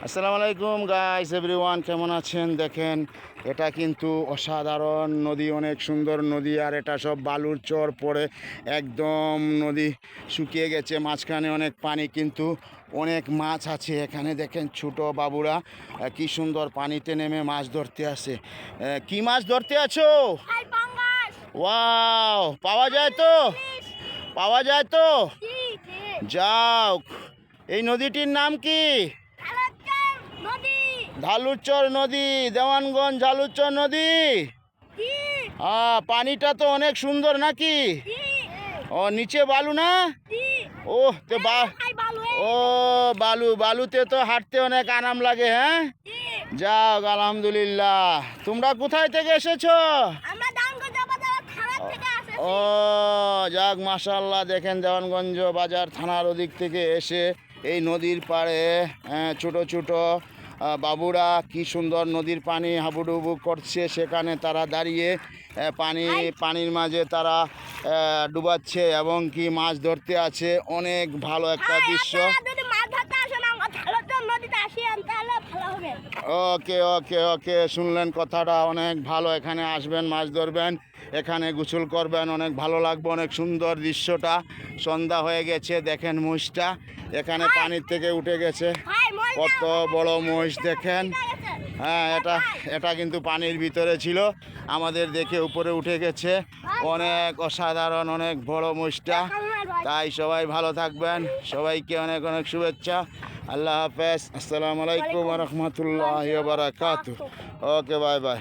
আসসালামু আলাইকুম guys everyone, কেমন আছেন? দেখেন, এটা কিন্তু অসাধারণ নদী, অনেক সুন্দর নদী। আর এটা সব বালুর চর পড়ে একদম নদী শুকিয়ে গেছে, মাঝখানে অনেক পানি, কিন্তু অনেক মাছ আছে এখানে। দেখেন ছোট বাবুরা কি সুন্দর পানিতে নেমে মাছ ধরতে আসে। কি মাছ ধরতে আছো? ওয়াও, পাওয়া যায় তো? পাওয়া যায় তো? যাও। এই নদীটির নাম কি? ঝালুরচর নদী, দেওয়ানগঞ্জ ঝালুরচর নদী। পানিটা তো অনেক সুন্দর নাকি? ও নিচে বালু না? ও তো ও বালুতে তো হাঁটতে অনেক আরাম লাগে। হ্যাঁ, যাও, আলহামদুলিল্লাহ। তোমরা কোথায় থেকে এসেছো? ও যাক, মাশাআল্লাহ। দেখেন, দেওয়ানগঞ্জ বাজার থানার ওদিক থেকে এসে এই নদীর পাড়ে ছোট ছোট বাবুরা কি সুন্দর নদীর পানি হাবুডুবু করছে, সেখানে তারা দাঁড়িয়ে পানির মাঝে তারা ডুবাচ্ছে এবং কি মাছ ধরতে আছে। অনেক ভালো একটা দৃশ্য। ওকে ওকে ওকে, শুনলেন কথাটা, অনেক ভালো। এখানে আসবেন, মাছ ধরবেন, এখানে গোসল করবেন, অনেক ভালো লাগবে। অনেক সুন্দর দৃশ্যটা। সন্ধ্যা হয়ে গেছে, দেখেন মহিষটা এখানে পানির থেকে উঠে গেছে। কত বড় মহিষ দেখেন। হ্যাঁ, এটা কিন্তু পানির ভিতরে ছিল, আমাদের দেখে উপরে উঠে গেছে। অনেক অসাধারণ, অনেক বড় মহিষটা। তাই সবাই ভালো থাকবেন, সবাইকে অনেক অনেক শুভেচ্ছা। আল্লাহ হাফেজ। আসসালামু আলাইকুম ওয়া রাহমাতুল্লাহি ওয়া বারাকাতুহু। ওকে, বাই বাই।